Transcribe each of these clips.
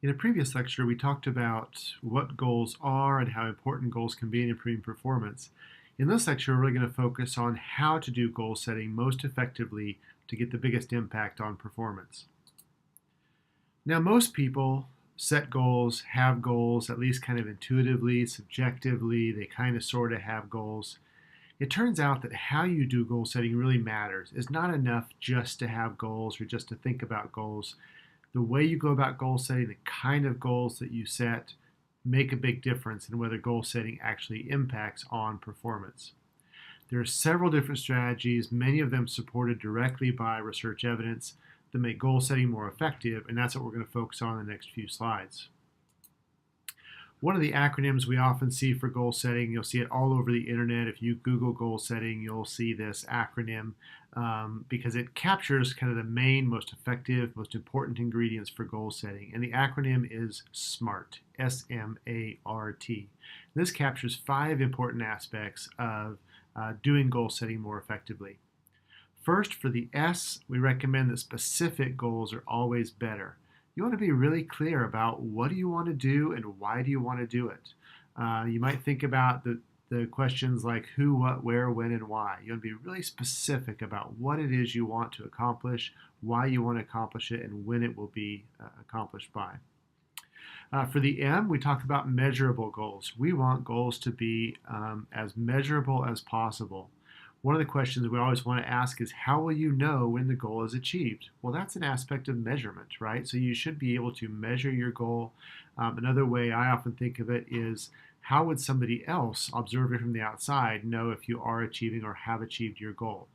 In a previous lecture, we talked about what goals are and how important goals can be in improving performance. In this lecture, we're really going to focus on how to do goal setting most effectively to get the biggest impact on performance. Now, most people set goals, have goals, at least kind of intuitively, subjectively, they kind of sort of have goals. It turns out that how you do goal setting really matters. It's not enough just to have goals or just to think about goals. The way you go about goal setting, the kind of goals that you set, make a big difference in whether goal setting actually impacts on performance. There are several different strategies, many of them supported directly by research evidence, that make goal setting more effective, and that's what we're going to focus on in the next few slides. One of the acronyms we often see for goal setting, you'll see it all over the internet. If you Google goal setting, you'll see this acronym because it captures kind of the main, most effective, most important ingredients for goal setting. And the acronym is SMART, S-M-A-R-T. This captures 5 important aspects of doing goal setting more effectively. First, for the S, we recommend that specific goals are always better. You want to be really clear about what do you want to do and why do you want to do it. You might think about the questions like who, what, where, when, and why. You want to be really specific about what it is you want to accomplish, why you want to accomplish it, and when it will be accomplished by. For the M, we talk about measurable goals. We want goals to be as measurable as possible. One of the questions we always want to ask is, how will you know when the goal is achieved? Well, that's an aspect of measurement, right? So you should be able to measure your goal. Another way I often think of it is, how would somebody else observing from the outside know if you are achieving or have achieved your goal?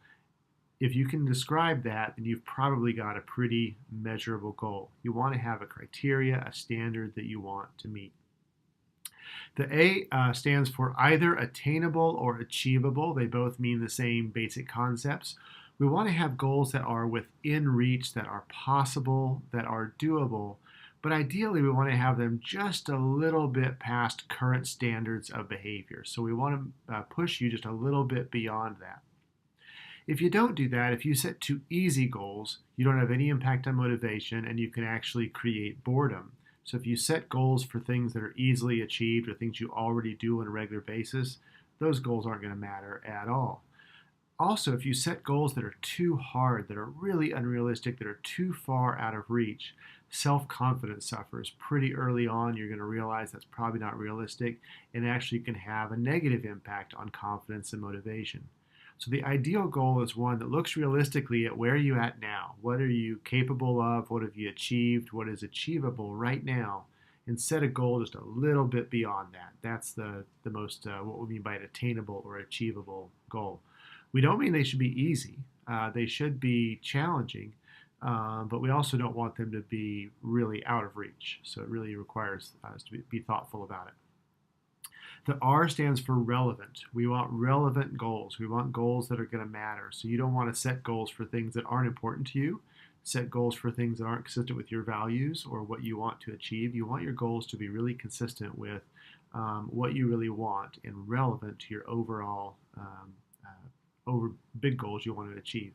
If you can describe that, then you've probably got a pretty measurable goal. You want to have a criteria, a standard that you want to meet. The A stands for either attainable or achievable. They both mean the same basic concepts. We want to have goals that are within reach, that are possible, that are doable, but ideally we want to have them just a little bit past current standards of behavior. So we want to push you just a little bit beyond that. If you don't do that, if you set too easy goals, you don't have any impact on motivation and you can actually create boredom. So if you set goals for things that are easily achieved or things you already do on a regular basis, those goals aren't going to matter at all. Also, if you set goals that are too hard, that are really unrealistic, that are too far out of reach, self-confidence suffers. Pretty early on, you're going to realize that's probably not realistic and actually can have a negative impact on confidence and motivation. So the ideal goal is one that looks realistically at where you're at now. What are you capable of? What have you achieved? What is achievable right now? And set a goal just a little bit beyond that. That's the most, what we mean by an attainable or achievable goal. We don't mean they should be easy. They should be challenging, but we also don't want them to be really out of reach. So it really requires us to be thoughtful about it. The R stands for relevant. We want relevant goals. We want goals that are going to matter. So you don't want to set goals for things that aren't important to you. Set goals for things that aren't consistent with your values or what you want to achieve. You want your goals to be really consistent with what you really want and relevant to your overall big goals you want to achieve.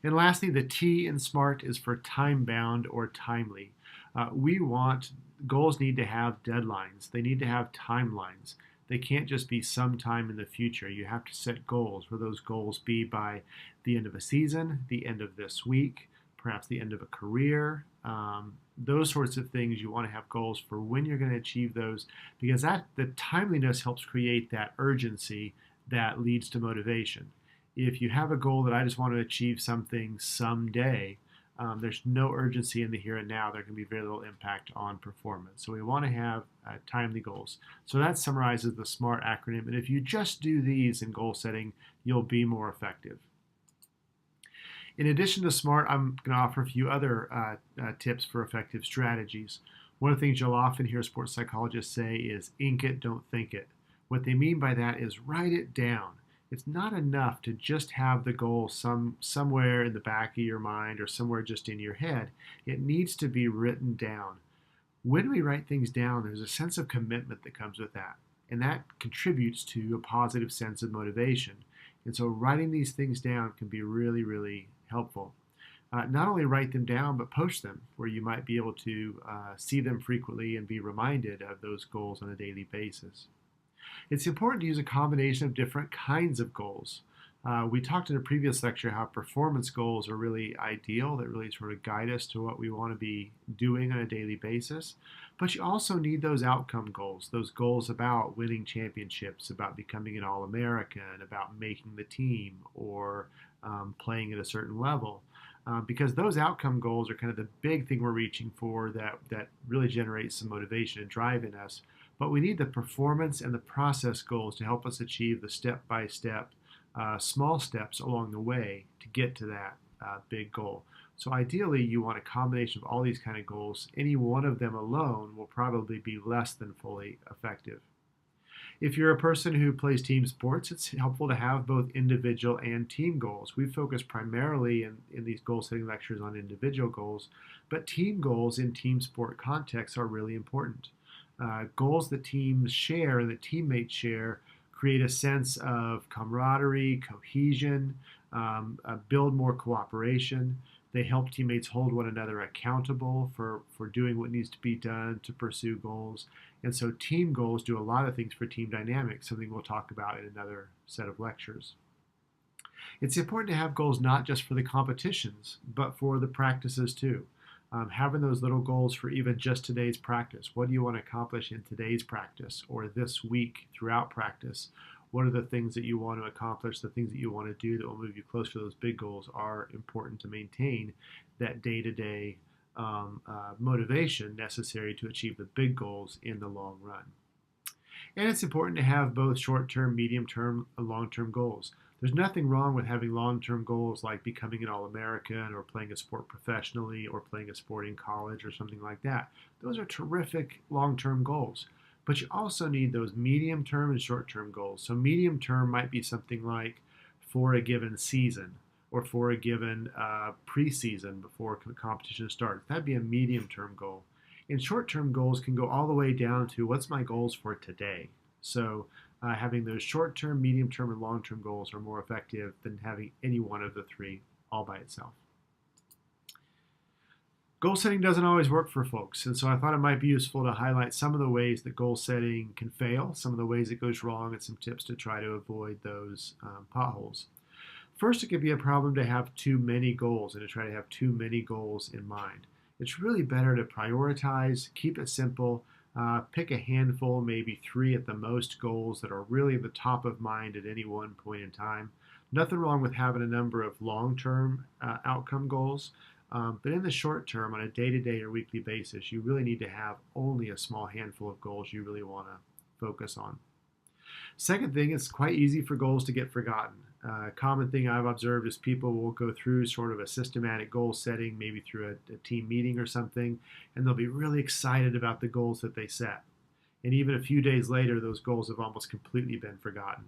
And lastly, the T in SMART is for time-bound or timely. Goals need to have deadlines. They need to have timelines. They can't just be sometime in the future. You have to set goals. Will those goals be by the end of a season, the end of this week, perhaps the end of a career? Those sorts of things, you want to have goals for when you're going to achieve those, because the timeliness helps create that urgency that leads to motivation. If you have a goal that I just want to achieve something someday, there's no urgency in the here and now. There can be very little impact on performance. So we want to have timely goals. So that summarizes the SMART acronym. And if you just do these in goal setting, you'll be more effective. In addition to SMART, I'm going to offer a few other tips for effective strategies. One of the things you'll often hear sports psychologists say is ink it, don't think it. What they mean by that is write it down. It's not enough to just have the goal somewhere in the back of your mind or somewhere just in your head. It needs to be written down. When we write things down, there's a sense of commitment that comes with that, and that contributes to a positive sense of motivation. And so writing these things down can be really, really helpful. Not only write them down, but post them where you might be able to see them frequently and be reminded of those goals on a daily basis. It's important to use a combination of different kinds of goals. We talked in a previous lecture how performance goals are really ideal, that really sort of guide us to what we want to be doing on a daily basis. But you also need those outcome goals, those goals about winning championships, about becoming an All American, about making the team, or playing at a certain level. Because those outcome goals are kind of the big thing we're reaching for that really generates some motivation and drive in us. But we need the performance and the process goals to help us achieve the step by step, small steps along the way to get to that big goal. So ideally, you want a combination of all these kind of goals. Any one of them alone will probably be less than fully effective. If you're a person who plays team sports, it's helpful to have both individual and team goals. We focus primarily in these goal setting lectures on individual goals, but team goals in team sport contexts are really important. Goals that teams share and that teammates share create a sense of camaraderie, cohesion, build more cooperation. They help teammates hold one another accountable for doing what needs to be done to pursue goals. And so team goals do a lot of things for team dynamics, something we'll talk about in another set of lectures. It's important to have goals not just for the competitions, but for the practices too. Having those little goals for even just today's practice. What do you want to accomplish in today's practice or this week throughout practice? What are the things that you want to accomplish, the things that you want to do that will move you closer to those big goals are important to maintain that day-to-day motivation necessary to achieve the big goals in the long run. And it's important to have both short-term, medium-term, and long-term goals. There's nothing wrong with having long-term goals like becoming an All-American or playing a sport professionally or playing a sport in college or something like that. Those are terrific long-term goals. But you also need those medium-term and short-term goals. So medium-term might be something like for a given season or for a given preseason before competition starts. That'd be a medium-term goal. And short-term goals can go all the way down to what's my goals for today. So having those short-term, medium-term, and long-term goals are more effective than having any one of the three all by itself. Goal setting doesn't always work for folks, and so I thought it might be useful to highlight some of the ways that goal setting can fail, some of the ways it goes wrong, and some tips to try to avoid those potholes. First, it could be a problem to have too many goals and to try to have too many goals in mind. It's really better to prioritize, keep it simple, pick a handful, maybe 3 at the most goals that are really at the top of mind at any one point in time. Nothing wrong with having a number of long-term outcome goals, but in the short term, on a day-to-day or weekly basis, you really need to have only a small handful of goals you really want to focus on. Second thing, it's quite easy for goals to get forgotten. A common thing I've observed is people will go through sort of a systematic goal setting, maybe through a team meeting or something, and they'll be really excited about the goals that they set. And even a few days later, those goals have almost completely been forgotten.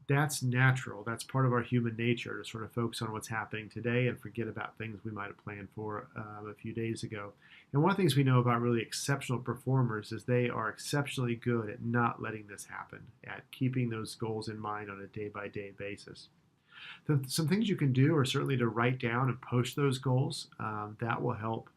That's natural. That's part of our human nature to sort of focus on what's happening today and forget about things we might have planned for a few days ago. And one of the things we know about really exceptional performers is they are exceptionally good at not letting this happen, at keeping those goals in mind on a day-by-day basis. Some things you can do are certainly to write down and post those goals. That will help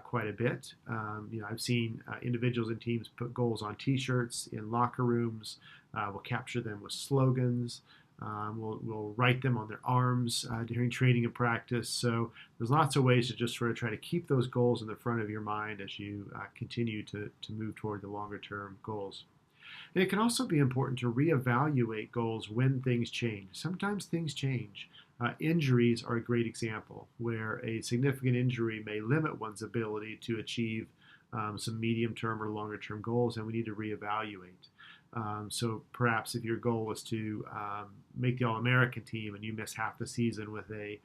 quite a bit. I've seen individuals and teams put goals on T-shirts in locker rooms. We'll capture them with slogans. We'll write them on their arms during training and practice. So there's lots of ways to just sort of try to keep those goals in the front of your mind as you continue to move toward the longer term goals. And it can also be important to reevaluate goals when things change. Sometimes things change. Injuries are a great example where a significant injury may limit one's ability to achieve some medium-term or longer-term goals, and we need to reevaluate. So perhaps if your goal is to make the All-American team and you miss half the season with a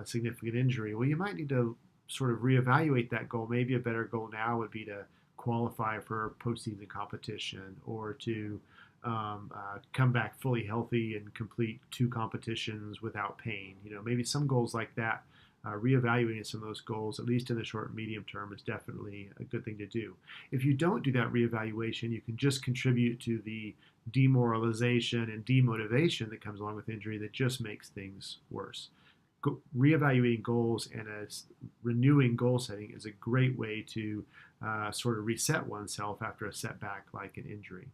significant injury, well, you might need to sort of reevaluate that goal. Maybe a better goal now would be to qualify for postseason competition or to come back fully healthy and complete 2 competitions without pain. Maybe some goals like that. Reevaluating some of those goals, at least in the short and medium term, is definitely a good thing to do. If you don't do that reevaluation, you can just contribute to the demoralization and demotivation that comes along with injury that just makes things worse. reevaluating goals and renewing goal setting is a great way to sort of reset oneself after a setback like an injury.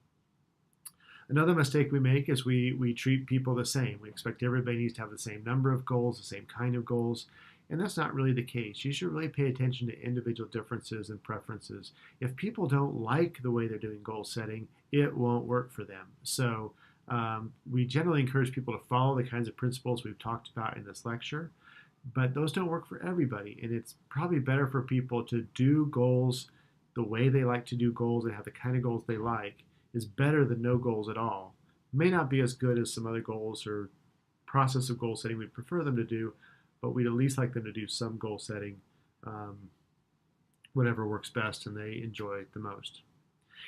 Another mistake we make is we treat people the same. We expect everybody needs to have the same number of goals, the same kind of goals, and that's not really the case. You should really pay attention to individual differences and preferences. If people don't like the way they're doing goal setting, it won't work for them. So we generally encourage people to follow the kinds of principles we've talked about in this lecture, but those don't work for everybody, and it's probably better for people to do goals the way they like to do goals and have the kind of goals they like is better than no goals at all. May not be as good as some other goals or process of goal setting we'd prefer them to do, but we'd at least like them to do some goal setting, whatever works best and they enjoy the most.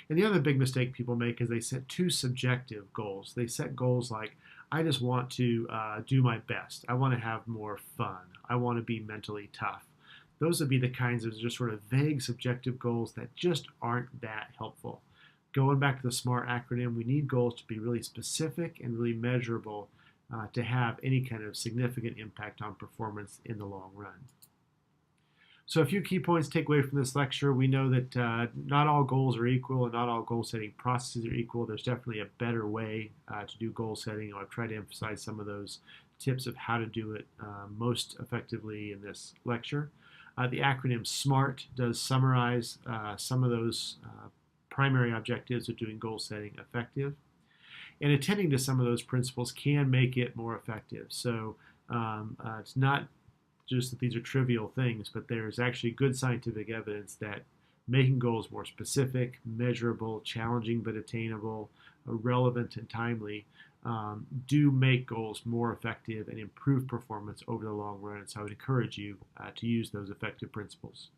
And the other big mistake people make is they set too subjective goals. They set goals like, I just want to do my best. I want to have more fun. I want to be mentally tough. Those would be the kinds of just sort of vague subjective goals that just aren't that helpful. Going back to the SMART acronym, we need goals to be really specific and really measurable to have any kind of significant impact on performance in the long run. So a few key points to take away from this lecture. We know that not all goals are equal and not all goal setting processes are equal. There's definitely a better way to do goal setting. I've tried to emphasize some of those tips of how to do it most effectively in this lecture. The acronym SMART does summarize some of those primary objectives of doing goal setting effective. And attending to some of those principles can make it more effective. So it's not just that these are trivial things, but there's actually good scientific evidence that making goals more specific, measurable, challenging but attainable, relevant and timely do make goals more effective and improve performance over the long run. And so I would encourage you to use those effective principles.